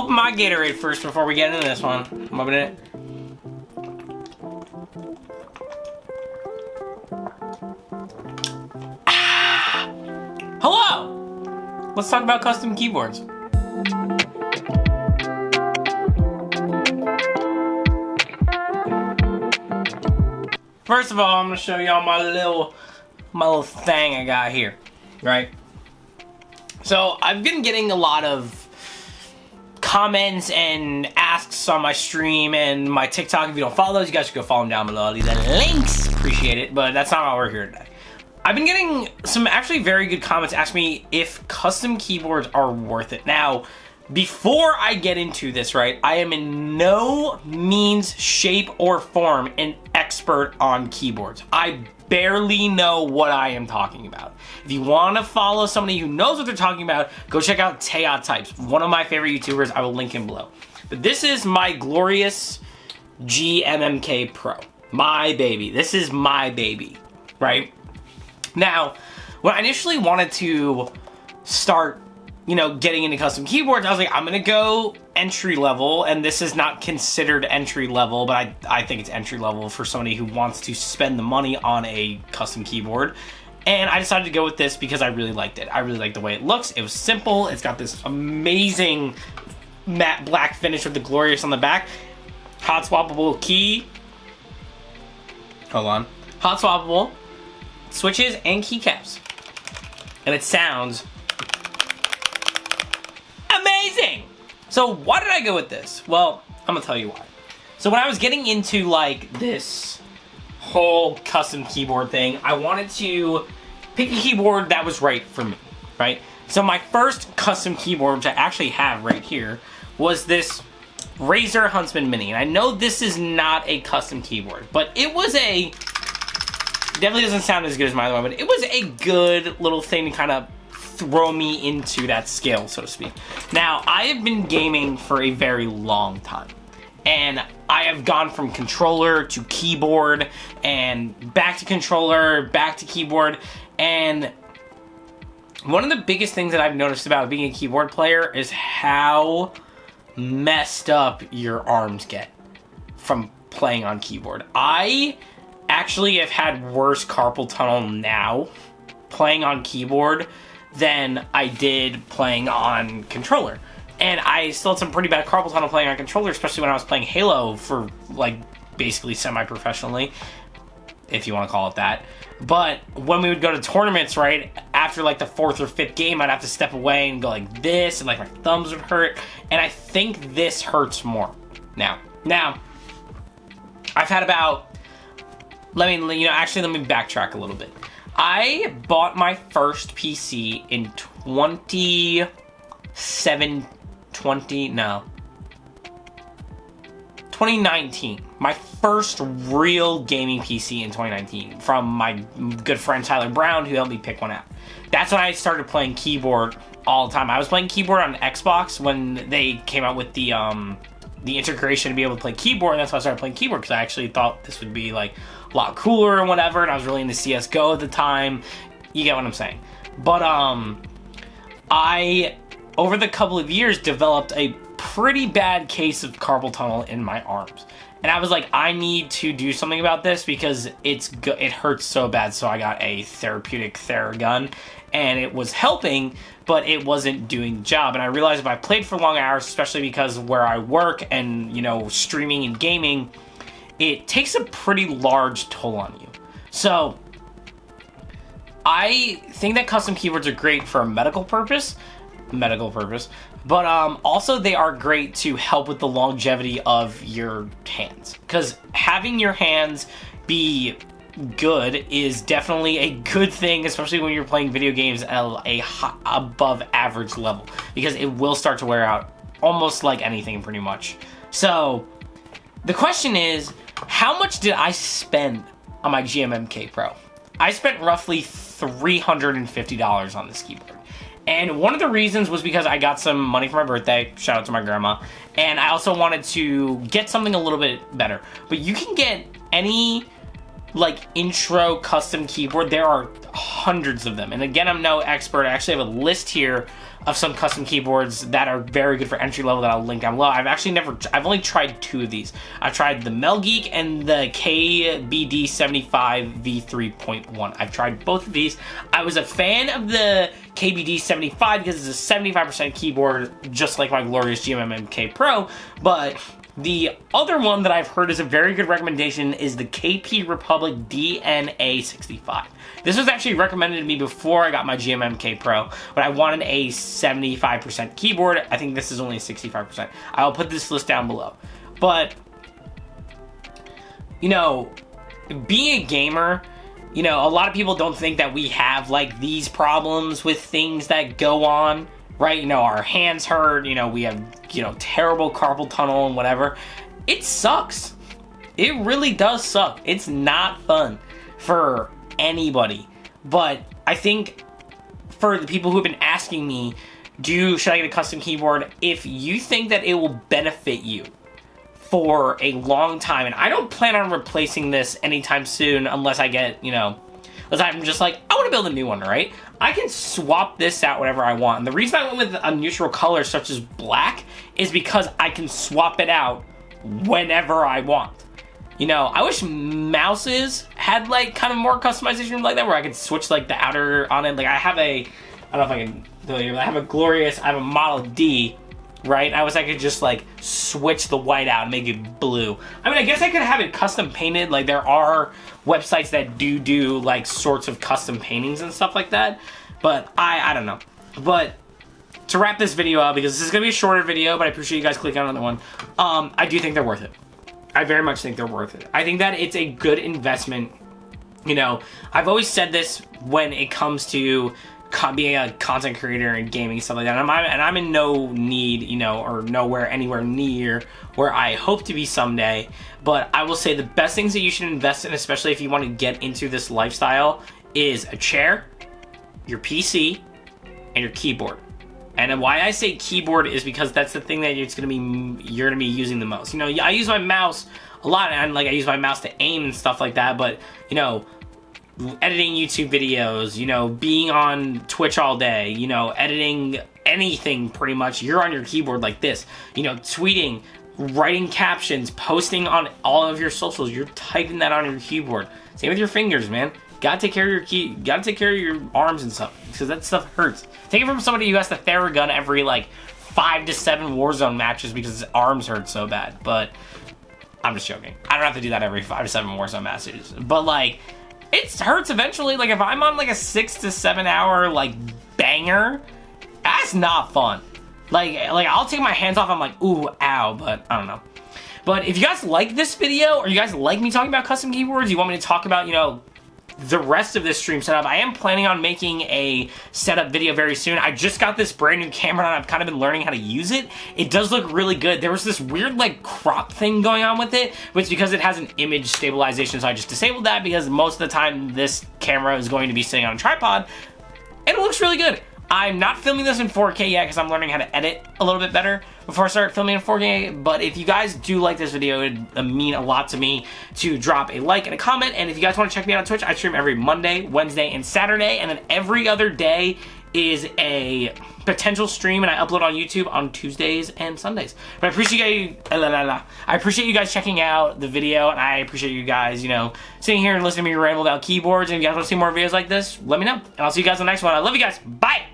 open my Gatorade first before we get into this one. I'm opening it. Hello! Let's talk about custom keyboards. First of all, I'm gonna show y'all my little thing I got here, right? So I've been getting a lot of comments and asks on my stream and my TikTok. If you don't follow those, you guys should go follow them down below. I'll leave the links. Appreciate it, but that's not why we're here today. I've been getting some actually very good comments asking me if custom keyboards are worth it. Now, before I get into this, right, I am in no means, shape, or form an expert on keyboards. I barely know what I am talking about. If you want to follow somebody who knows what they're talking about, go check out Teot Types, one of my favorite YouTubers. I will link him below. But this is my glorious GMMK Pro. My baby. This is my baby, right? Now, when I initially wanted to start, you know, getting into custom keyboards, I was like, I'm gonna go entry level, and this is not considered entry level, but I think it's entry level for somebody who wants to spend the money on a custom keyboard. And I decided to go with this because I really liked it. I really liked the way it looks. It was simple. It's got this amazing matte black finish with the glorious on the back. Hot swappable key. Hold on. Hot swappable switches and keycaps. And it sounds amazing. So why did I go with this? Well, I'm gonna tell you why. So when I was getting into like this whole custom keyboard thing, I wanted to pick a keyboard that was right for me, right? So my first custom keyboard, which I actually have right here, was this Razer Huntsman Mini. And I know this is not a custom keyboard, but it was definitely doesn't sound as good as my other one, but it was a good little thing to kind of throw me into that scale, so to speak. Now, I have been gaming for a very long time, and I have gone from controller to keyboard, and back to controller, back to keyboard, and one of the biggest things that I've noticed about being a keyboard player is how messed up your arms get from playing on keyboard. I actually have had worse carpal tunnel now playing on keyboard than I did playing on controller. And I still had some pretty bad carpal tunnel playing on controller, especially when I was playing Halo for like basically semi-professionally, if you want to call it that. But when we would go to tournaments, right, after like the 4th or 5th game, I'd have to step away and go like this, and like my thumbs would hurt. And I think this hurts more now. Now, I've had about, let me backtrack a little bit. I bought my first PC in 2019. My first real gaming PC in 2019 from my good friend Tyler Brown, who helped me pick one out. That's when I started playing keyboard all the time. I was playing keyboard on Xbox when they came out with the integration to be able to play keyboard, and that's why I started playing keyboard, because I actually thought this would be like a lot cooler and whatever, and I was really into CSGO at the time. You get what I'm saying. But I, over the couple of years, developed a pretty bad case of carpal tunnel in my arms. And I was like, I need to do something about this because it hurts so bad. So I got a therapeutic Theragun, and it was helping, but it wasn't doing the job. And I realized if I played for long hours, especially because where I work and, you know, streaming and gaming, it takes a pretty large toll on you. So I think that custom keyboards are great for a medical purpose, but also they are great to help with the longevity of your hands, because having your hands be good is definitely a good thing, especially when you're playing video games at a above average level, because it will start to wear out almost like anything pretty much. So the question is, how much did I spend on my GMMK Pro? I spent roughly $350 on this keyboard. And one of the reasons was because I got some money for my birthday. Shout out to my grandma. And I also wanted to get something a little bit better. But you can get any like intro custom keyboard, there are hundreds of them. And again, I'm no expert. I actually have a list here of some custom keyboards that are very good for entry level that I'll link down below. I've only tried 2 of these. I've tried the Melgeek and the KBD75 V3.1. I've tried both of these. I was a fan of the KBD75 because it's a 75% keyboard, just like my glorious GMM-MK Pro, but the other one that I've heard is a very good recommendation is the KP Republic DNA65. This was actually recommended to me before I got my GMM-MK Pro, but I wanted a 75% keyboard. I think this is only 65%. I'll put this list down below. But, you know, being a gamer, you know, a lot of people don't think that we have, like, these problems with things that go on, right? You know, our hands hurt, you know, we have, you know, terrible carpal tunnel and whatever. It sucks. It really does suck. It's not fun for anybody. But I think for the people who have been asking me, should I get a custom keyboard? If you think that it will benefit you for a long time, and I don't plan on replacing this anytime soon unless I get, you know, unless I'm just like, I want to build a new one, right? I can swap this out whenever I want. And the reason I went with a neutral color such as black is because I can swap it out whenever I want. You know, I wish mouses had like kind of more customization like that where I could switch like the outer on it. Like I have I don't know if I can tell you, but I have a Model D, right? I wish I could just like switch the white out and make it blue. I mean, I guess I could have it custom painted. Like there are websites that do like sorts of custom paintings and stuff like that. But I don't know. But to wrap this video up, because this is gonna be a shorter video, but I appreciate you guys clicking on another one. I do think they're worth it. I very much think they're worth it. I think that it's a good investment. You know, I've always said this when it comes to being a content creator and gaming stuff like that. And I'm in no need, you know, or anywhere near where I hope to be someday. But I will say the best things that you should invest in, especially if you want to get into this lifestyle, is a chair, your PC, and your keyboard. And why I say keyboard is because that's the thing that you're gonna be using the most. You know, I use my mouse a lot, and like I use my mouse to aim and stuff like that. But you know, editing YouTube videos, you know, being on Twitch all day, you know, editing anything pretty much, you're on your keyboard like this. You know, tweeting, writing captions, posting on all of your socials, you're typing that on your keyboard. Same with your fingers, man. Gotta take care of gotta take care of your arms and stuff, because that stuff hurts. Take it from somebody who has to Theragun every like 5 to 7 Warzone matches because his arms hurt so bad. But I'm just joking. I don't have to do that every 5 to 7 Warzone matches. But like, it hurts eventually. Like if I'm on like a 6 to 7 hour like banger, that's not fun. Like I'll take my hands off, I'm like, ooh, ow, but I don't know. But if you guys like this video, or you guys like me talking about custom keyboards, you want me to talk about, you know, the rest of this stream setup, I am planning on making a setup video very soon. I just got this brand new camera and I've kind of been learning how to use it. It does look really good. There was this weird like crop thing going on with it, which is because it has an image stabilization, so I just disabled that because most of the time this camera is going to be sitting on a tripod, and it looks really good. I'm not filming this in 4K yet because I'm learning how to edit a little bit better before I start filming in 4K, but if you guys do like this video, it would mean a lot to me to drop a like and a comment. And if you guys want to check me out on Twitch, I stream every Monday, Wednesday, and Saturday, and then every other day is a potential stream, and I upload on YouTube on Tuesdays and Sundays. But I appreciate you guys checking out the video, and I appreciate you guys, you know, sitting here and listening to me ramble about keyboards. And if you guys want to see more videos like this, let me know, and I'll see you guys in the next one. I love you guys. Bye!